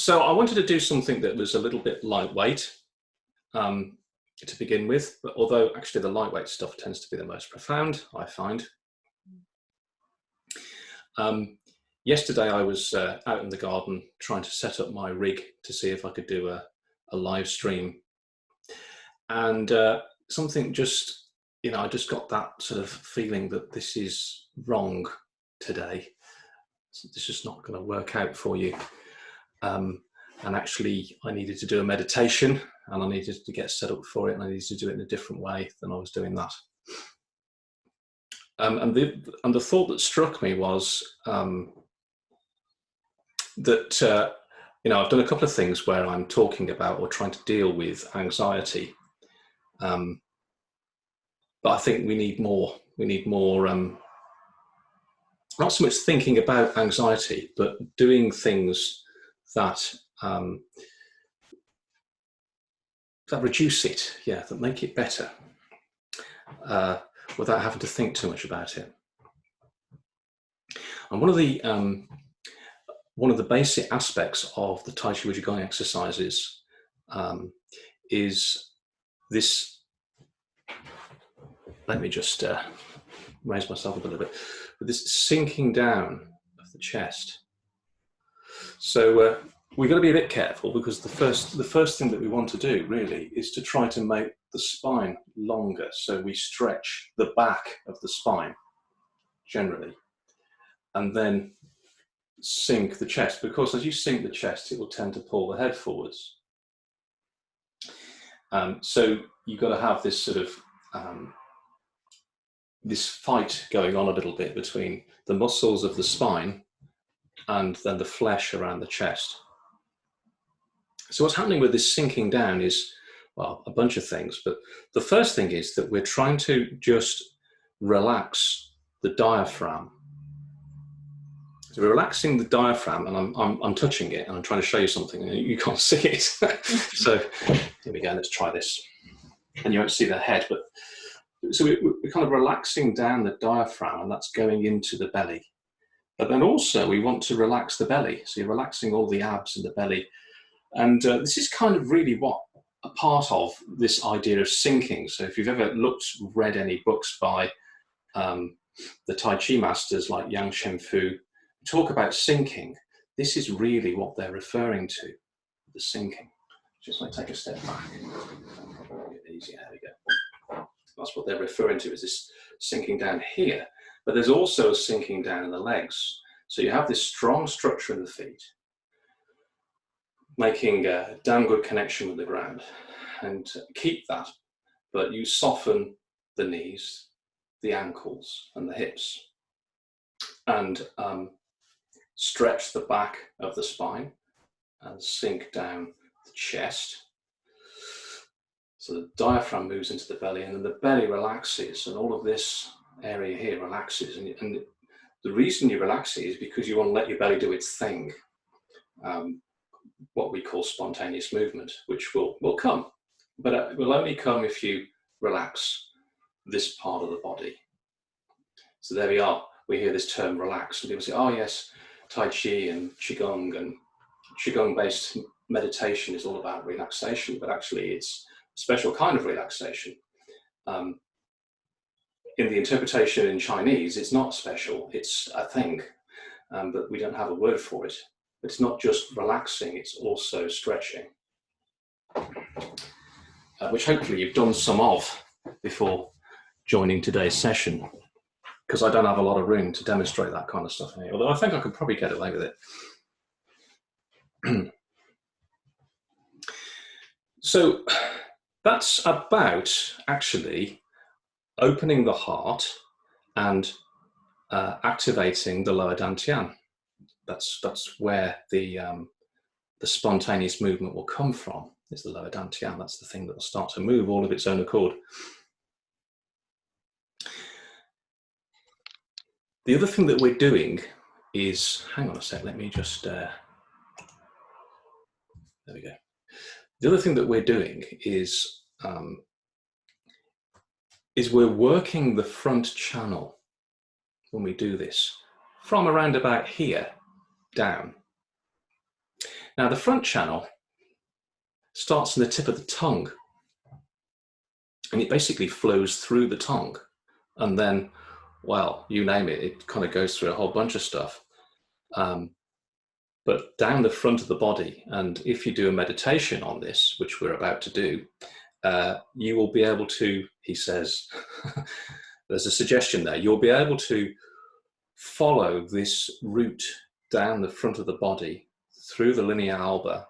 So I wanted to do something that was a little bit lightweight to begin with, but although actually the lightweight stuff tends to be the most profound, I find. Yesterday I was out in the garden trying to set up my rig to see if I could do a live stream, and something just, I just got that sort of feeling that this is wrong today. This is not going to work out for you. And actually I needed to do a meditation, and I needed to get set up for it, and I needed to do it in a different way than I was doing that. And the thought that struck me was that I've done a couple of things where I'm talking about or trying to deal with anxiety, but I think we need more. We need more. Not so much thinking about anxiety, but doing things that that reduce it, that make it better, without having to think too much about it. And one of the basic aspects of the Tai Chi Qigong exercises is this. Let me just raise myself up a little bit. But this sinking down of the chest. So we've got to be a bit careful, because the first thing that we want to do really is to try to make the spine longer. So we stretch the back of the spine generally, and then sink the chest, because as you sink the chest, it will tend to pull the head forwards. So you've got to have this sort of this fight going on a little bit between the muscles of the spine and then the flesh around the chest. So what's happening with this sinking down is, well, a bunch of things, but the first thing is that we're trying to just relax the diaphragm. So we're relaxing the diaphragm, and I'm touching it, and I'm trying to show you something, and you can't see it. So here we go, let's try this. And you won't see the head, but so we're kind of relaxing down the diaphragm, and that's going into the belly. But then also we want to relax the belly. So you're relaxing all the abs in the belly. And this is kind of really what a part of this idea of sinking. So if you've ever read any books by the Tai Chi masters like Yang Shenfu, talk about sinking, this is really what they're referring to, the sinking. Just like take a step back. Easier, there we go. That's what they're referring to, is this sinking down here. But there's also a sinking down in the legs. So you have this strong structure in the feet, making a damn good connection with the ground, and keep that. But you soften the knees, the ankles, and the hips, and stretch the back of the spine and sink down the chest. So the diaphragm moves into the belly, and then the belly relaxes, and all of this area here relaxes. And the reason you relax it is because you want to let your belly do its thing, what we call spontaneous movement, which will come, but it will only come if you relax this part of the body. So there we are. We hear this term relax, and people say, oh yes, Tai Chi and Qigong-based meditation is all about relaxation, but actually it's a special kind of relaxation. In the interpretation in Chinese, it's not special, it's a thing, but we don't have a word for it. It's not just relaxing, it's also stretching, which hopefully you've done some of before joining today's session, because I don't have a lot of room to demonstrate that kind of stuff here, although I think I could probably get away with it. So that's about actually opening the heart and activating the lower dantian. That's where the spontaneous movement will come from, is the lower dantian. That's the thing that will start to move all of its own accord. The other thing that we're doing is, hang on a sec, let me just, there we go. The other thing that we're doing is we're working the front channel when we do this, from around about here down. Now the front channel starts in the tip of the tongue, and it basically flows through the tongue, and then, well, you name it, it kind of goes through a whole bunch of stuff. But down the front of the body, and if you do a meditation on this, which we're about to do, you will be able to, he says, there's a suggestion there, you'll be able to follow this route down the front of the body, through the linea alba,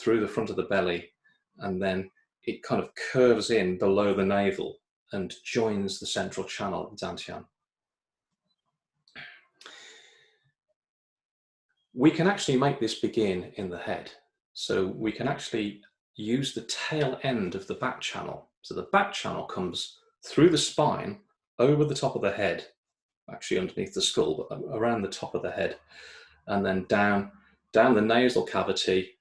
through the front of the belly, and then it kind of curves in below the navel and joins the central channel of Dantian. We can actually make this begin in the head. So we can actually use the tail end of the back channel. So the back channel comes through the spine, over the top of the head, actually underneath the skull, but around the top of the head, and then down the nasal cavity,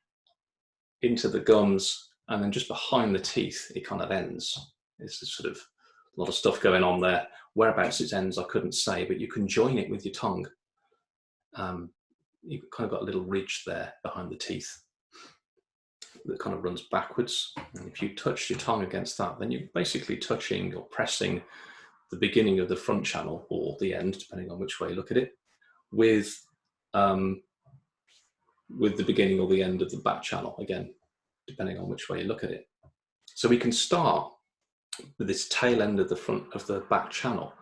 into the gums, and then just behind the teeth, it kind of ends. It's sort of a lot of stuff going on there. Whereabouts it ends, I couldn't say, but you can join it with your tongue. You've kind of got a little ridge there behind the teeth that kind of runs backwards. And if you touch your tongue against that, then you're basically touching or pressing the beginning of the front channel, or the end, depending on which way you look at it, with the beginning or the end of the back channel, again, depending on which way you look at it. So we can start with this tail end of the front of the back channel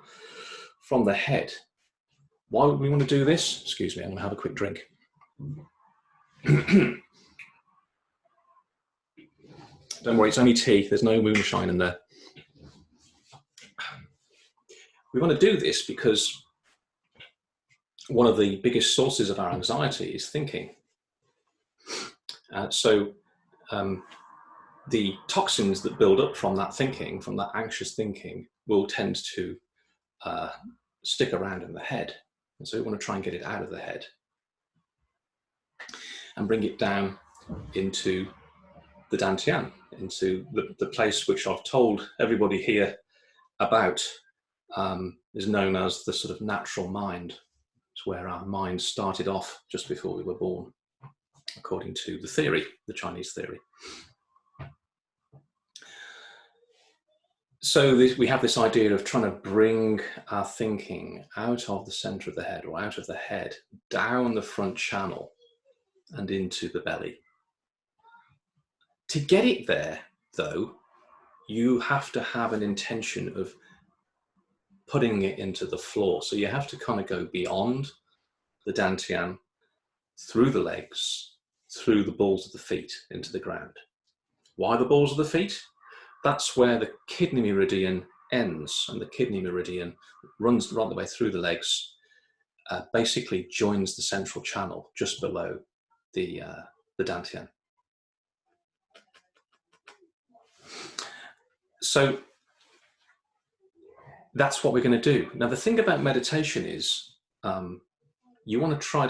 from the head. Why would we want to do this? Excuse me, I'm going to have a quick drink. Don't worry, it's only tea. There's no moonshine in there. We want to do this because one of the biggest sources of our anxiety is thinking. The toxins that build up from that thinking, from that anxious thinking, will tend to stick around in the head. And so we want to try and get it out of the head and bring it down into the Dantian, into the place which I've told everybody here about, is known as the sort of natural mind. It's where our mind started off just before we were born, according to the theory, the Chinese theory. So we have this idea of trying to bring our thinking out of the center of the head, or out of the head, down the front channel and into the belly. To get it there, though, you have to have an intention of putting it into the floor. So you have to kind of go beyond the Dantian, through the legs, through the balls of the feet, into the ground. Why the balls of the feet? That's where the kidney meridian ends, and the kidney meridian runs right the way through the legs, basically joins the central channel just below the Dantian. So that's what we're going to do. Now, the thing about meditation is you want to try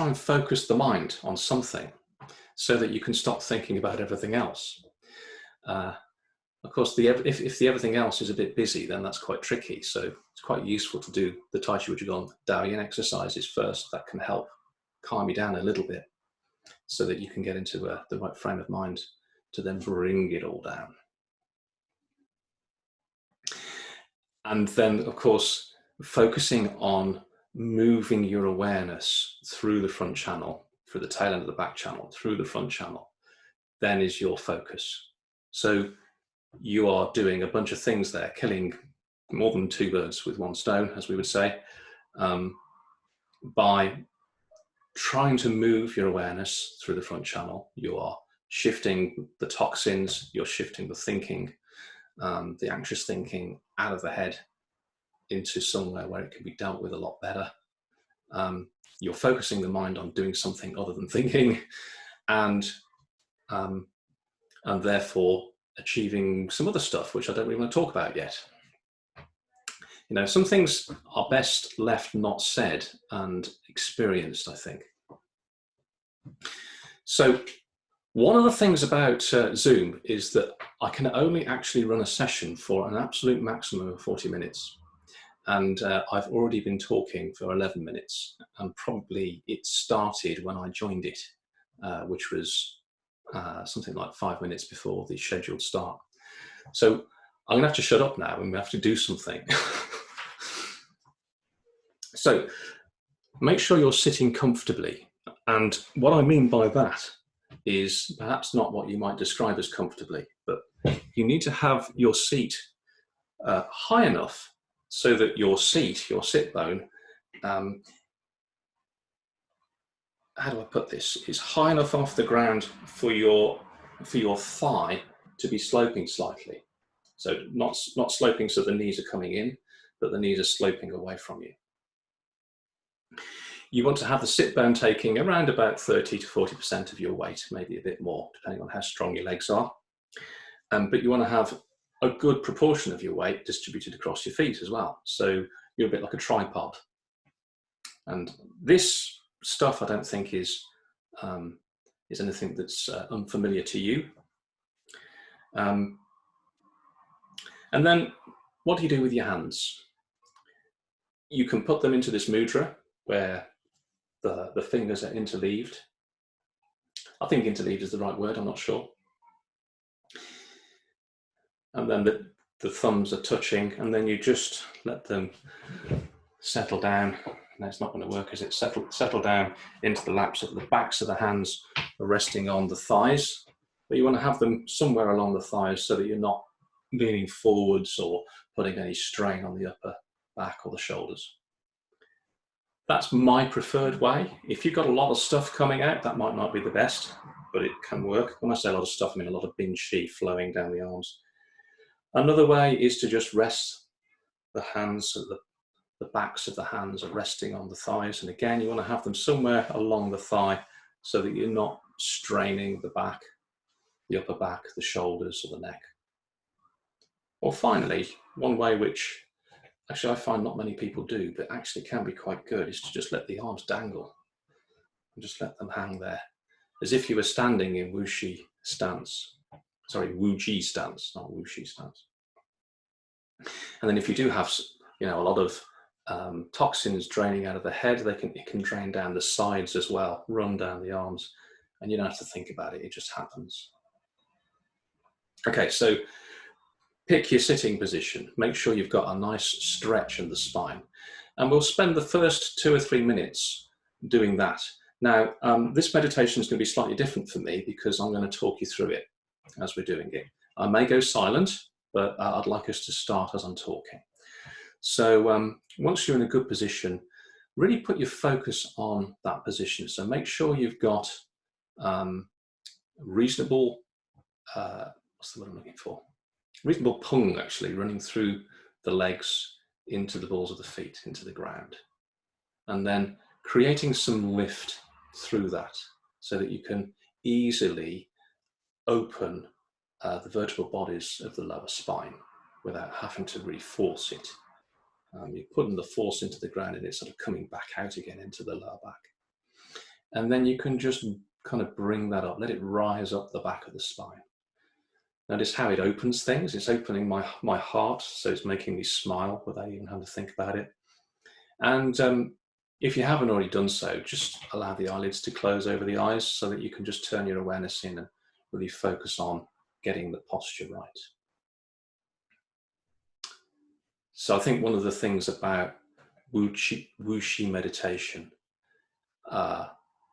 and focus the mind on something, so that you can stop thinking about everything else. Of course, if the everything else is a bit busy, then that's quite tricky. So it's quite useful to do the Tai Chi Wuxi Daoyin exercises first. That can help calm you down a little bit, so that you can get into the right frame of mind to then bring it all down. And then, of course, focusing on moving your awareness through the front channel, through the tail end of the back channel, through the front channel, then is your focus. So you are doing a bunch of things there, killing more than two birds with one stone, as we would say, by trying to move your awareness through the front channel. You are shifting the toxins, you're shifting the thinking, the anxious thinking out of the head into somewhere where it can be dealt with a lot better. You're focusing the mind on doing something other than thinking, and therefore achieving some other stuff which I don't really want to talk about yet. You know, some things are best left not said and experienced, I think. So one of the things about Zoom is that I can only actually run a session for an absolute maximum of 40 minutes. And I've already been talking for 11 minutes, and probably it started when I joined it, which was something like 5 minutes before the scheduled start. So I'm going to have to shut up now and we have to do something. So make sure you're sitting comfortably. And what I mean by that is perhaps not what you might describe as comfortably, but you need to have your seat high enough so that your seat, your sit bone, how do I put this, is high enough off the ground for your thigh to be sloping slightly. So not sloping so the knees are coming in, but the knees are sloping away from you. You want to have the sit bone taking around about 30 to 40% of your weight, maybe a bit more, depending on how strong your legs are. But you want to have a good proportion of your weight distributed across your feet as well. So you're a bit like a tripod. And this stuff I don't think is anything that's unfamiliar to you. And then what do you do with your hands? You can put them into this mudra where the fingers are interleaved. I think interleaved is the right word, I'm not sure. And then the thumbs are touching, and then you just let them settle down. No, it's not going to work, is it? Settle down into the laps of the backs of the hands are resting on the thighs. But you want to have them somewhere along the thighs so that you're not leaning forwards or putting any strain on the upper back or the shoulders. That's my preferred way. If you've got a lot of stuff coming out, that might not be the best, but it can work. When I say a lot of stuff, I mean a lot of binge chi flowing down the arms. Another way is to just rest the hands, the backs of the hands are resting on the thighs. And again, you want to have them somewhere along the thigh so that you're not straining the back, the upper back, the shoulders, or the neck. Or finally, one way which actually I find not many people do, but actually can be quite good, is to just let the arms dangle and just let them hang there, as if you were standing in Wuxi stance. Sorry, Wuxi stance, not Wuxi stance. And then if you do have, a lot of toxins draining out of the head, it can drain down the sides as well, run down the arms, and you don't have to think about it, it just happens. Okay, so pick your sitting position. Make sure you've got a nice stretch in the spine. And we'll spend the first 2 or 3 minutes doing that. Now, this meditation is going to be slightly different for me because I'm going to talk you through it as we're doing it. I may go silent, but I'd like us to start as I'm talking. So once you're in a good position, really put your focus on that position. So make sure you've got reasonable, what's the word I'm looking for? Reasonable pung actually running through the legs into the balls of the feet, into the ground. And then creating some lift through that so that you can easily open the vertebral bodies of the lower spine without having to really force it. You're putting the force into the ground and it's sort of coming back out again into the lower back. And then you can just kind of bring that up, let it rise up the back of the spine. Notice how it opens things. It's opening my heart, so it's making me smile without even having to think about it. And if you haven't already done so, just allow the eyelids to close over the eyes so that you can just turn your awareness in and really focus on getting the posture right. So I think one of the things about Wuxi meditation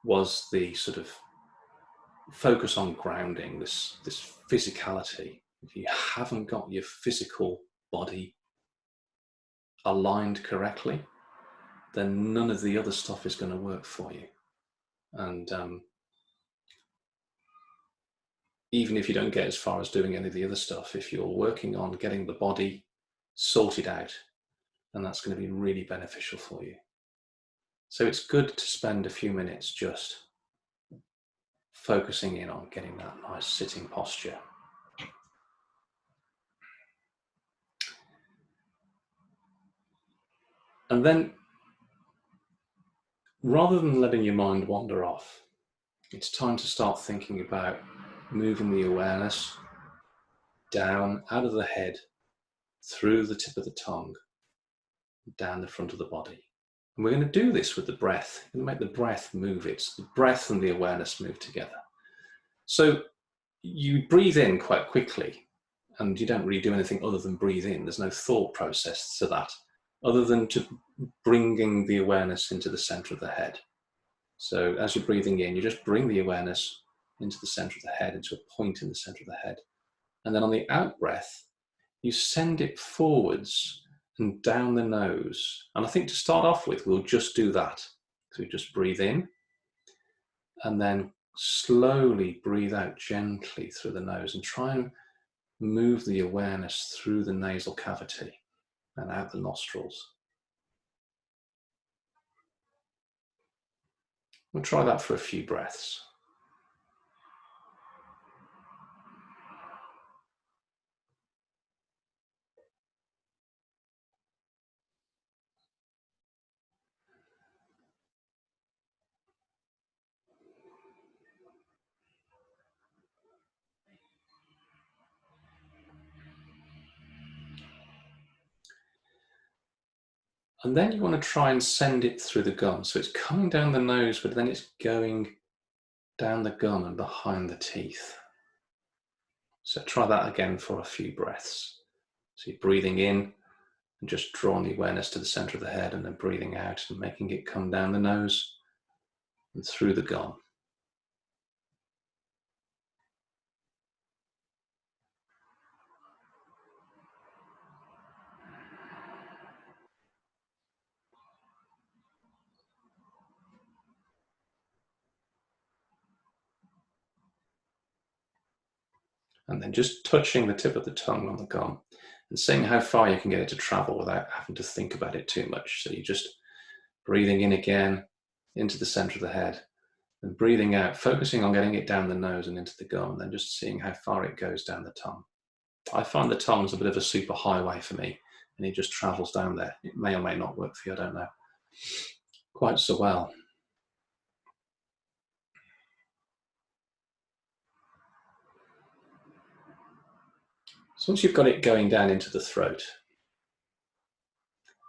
was the sort of focus on grounding, this physicality. If you haven't got your physical body aligned correctly, then none of the other stuff is going to work for you. And even if you don't get as far as doing any of the other stuff, if you're working on getting the body sorted out, then that's going to be really beneficial for you. So it's good to spend a few minutes just focusing in on getting that nice sitting posture. And then, rather than letting your mind wander off, it's time to start thinking about moving the awareness down out of the head, through the tip of the tongue, down the front of the body. And we're going to do this with the breath. We're going to make the breath move. It's the breath and the awareness move together. So you breathe in quite quickly, and you don't really do anything other than breathe in. There's no thought process to that, other than to bringing the awareness into the center of the head. So as you're breathing in, you just bring the awareness into the center of the head, into a point in the center of the head. And then on the out breath, you send it forwards and down the nose. And I think to start off with, we'll just do that. So we just breathe in and then slowly breathe out gently through the nose and try and move the awareness through the nasal cavity and out the nostrils. We'll try that for a few breaths. And then you want to try and send it through the gum. So it's coming down the nose, but then it's going down the gum and behind the teeth. So try that again for a few breaths. So you're breathing in and just drawing the awareness to the center of the head, and then breathing out and making it come down the nose and through the gum. And then just touching the tip of the tongue on the gum and seeing how far you can get it to travel without having to think about it too much. So you're just breathing in again into the center of the head and breathing out, focusing on getting it down the nose and into the gum, and then just seeing how far it goes down the tongue. I find the tongue's a bit of a super highway for me, and it just travels down there. It may or may not work for you, I don't know quite so well. So once you've got it going down into the throat,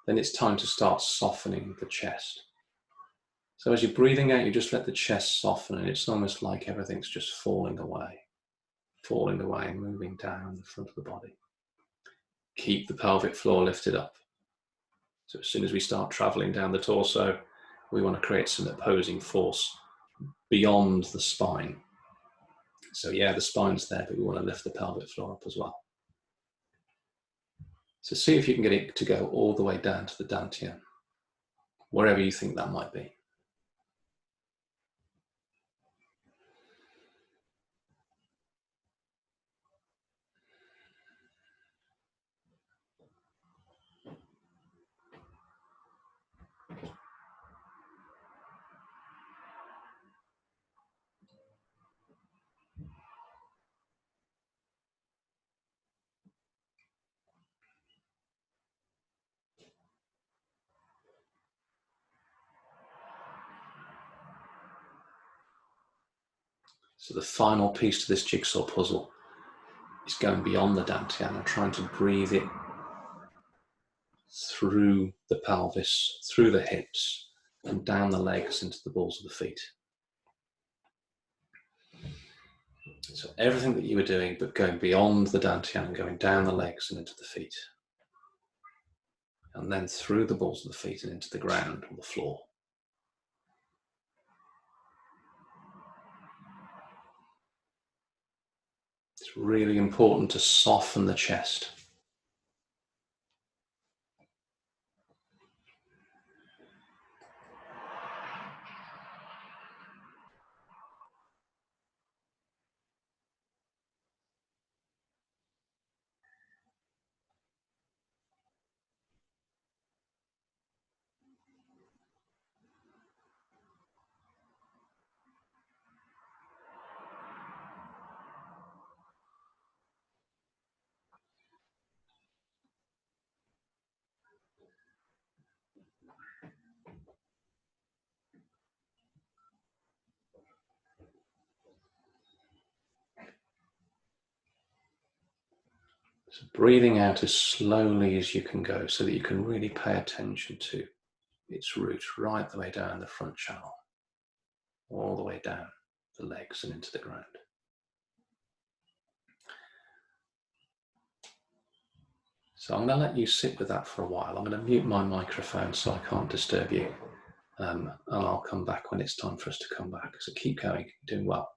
then it's time to start softening the chest. So as you're breathing out, you just let the chest soften, and it's almost like everything's just falling away, moving down the front of the body. Keep the pelvic floor lifted up. So as soon as we start traveling down the torso, we want to create some opposing force beyond the spine. So yeah, the spine's there, but we want to lift the pelvic floor up as well. So see if you can get it to go all the way down to the dantian, wherever you think that might be. So the final piece to this jigsaw puzzle is going beyond the dantian and trying to breathe it through the pelvis, through the hips, and down the legs into the balls of the feet. So everything that you were doing, but going beyond the dantian and going down the legs and into the feet. And then through the balls of the feet and into the ground or the floor. It's really important to soften the chest. So breathing out as slowly as you can go so that you can really pay attention to its root right the way down the front channel, all the way down the legs and into the ground. So I'm going to let you sit with that for a while. I'm going to mute my microphone so I can't disturb you. And I'll come back when it's time for us to come back. So keep going, doing well.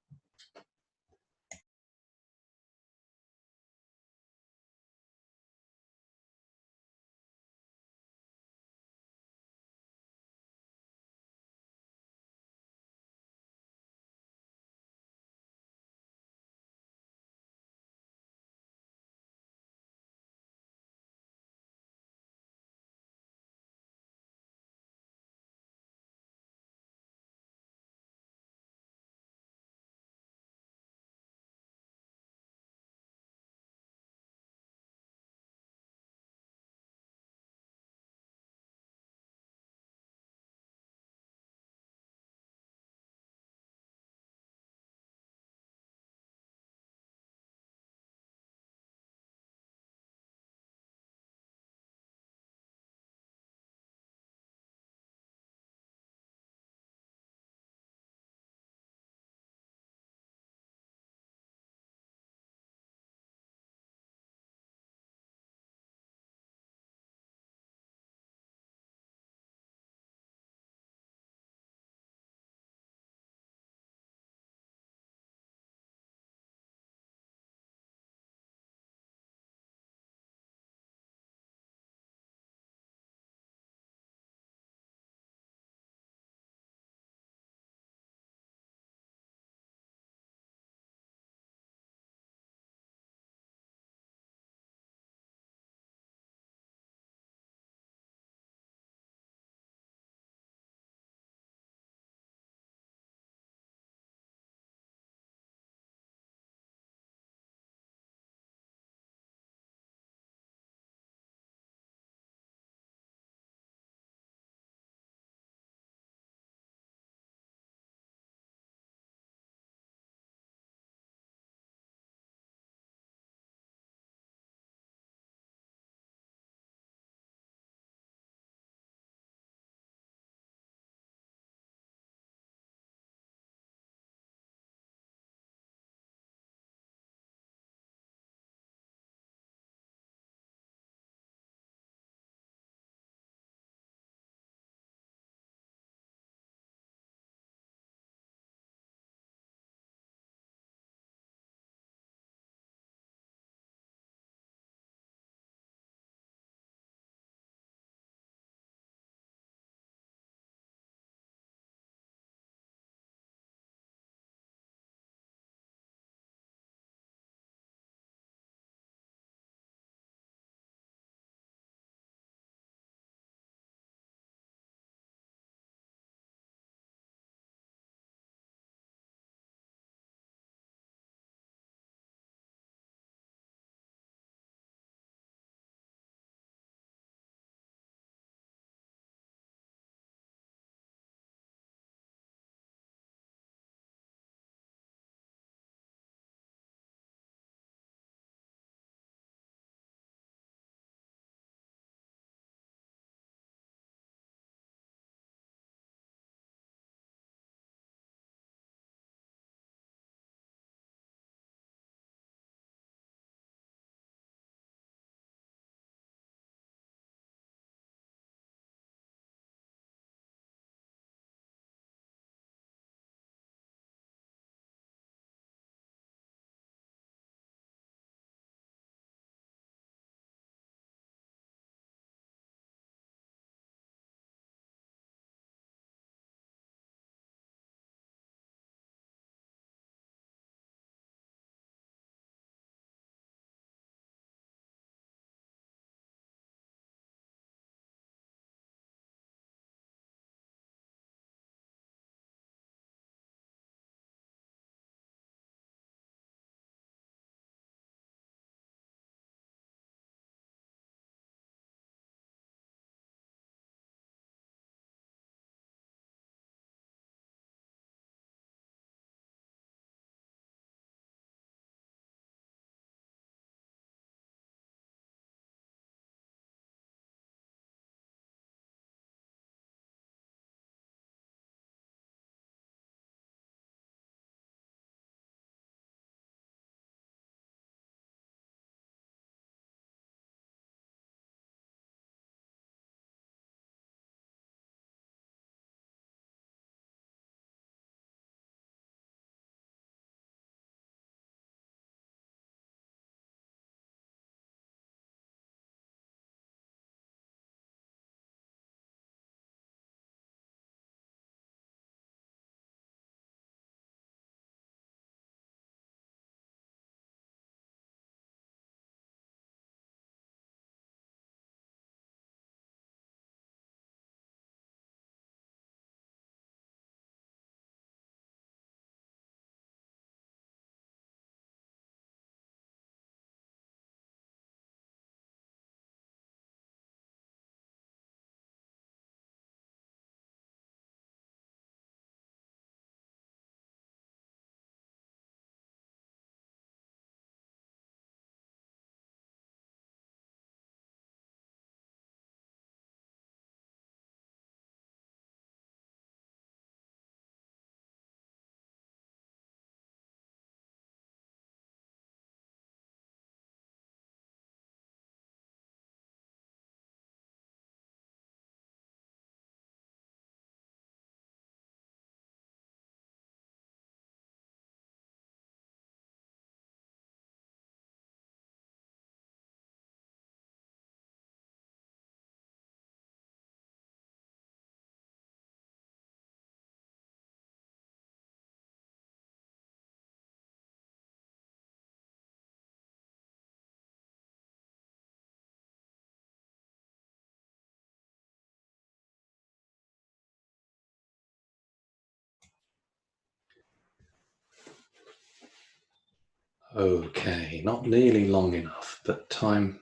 Okay, not nearly long enough, but time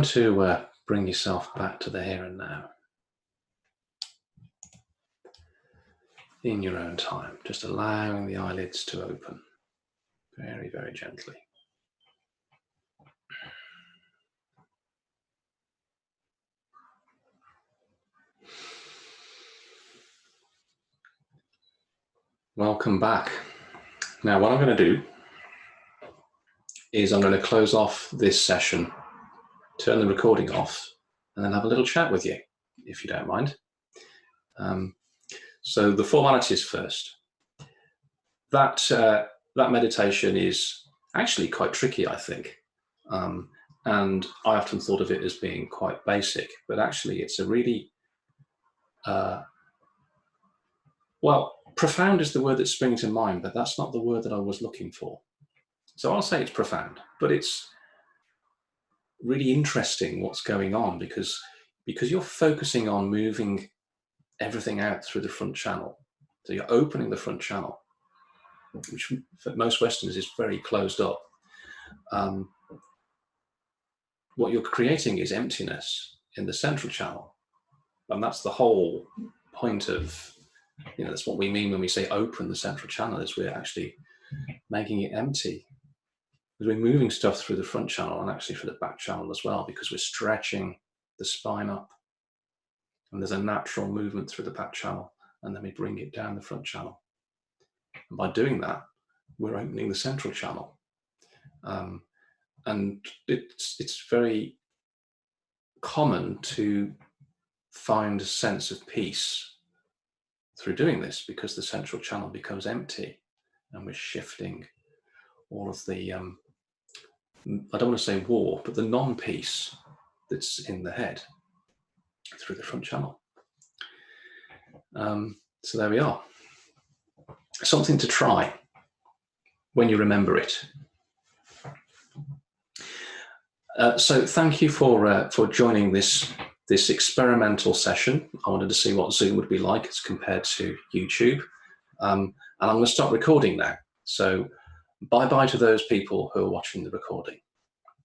to bring yourself back to the here and now. In your own time, just allowing the eyelids to open very, very gently. Welcome back. Now, what I'm going to do is I'm going to close off this session, turn the recording off, and then have a little chat with you, if you don't mind. So the formalities first. That meditation is actually quite tricky, I think. And I often thought of it as being quite basic, but actually it's a really, well, profound is the word that's springing to mind, but that's not the word that I was looking for. So I'll say it's profound, but it's really interesting what's going on because you're focusing on moving everything out through the front channel. So you're opening the front channel, which for most Westerners is very closed up. What you're creating is emptiness in the central channel. And that's the whole point of, that's what we mean when we say open the central channel, is we're actually making it empty. Because we're moving stuff through the front channel and actually through the back channel as well, because we're stretching the spine up. And there's a natural movement through the back channel, and then we bring it down the front channel. And by doing that, we're opening the central channel. And it's very common to find a sense of peace through doing this, because the central channel becomes empty and we're shifting all of the, I don't want to say war, but the non-peace that's in the head through the front channel. So there we are. Something to try when you remember it. So thank you for joining this experimental session. I wanted to see what Zoom would be like as compared to YouTube. And I'm going to stop recording now. So bye-bye to those people who are watching the recording.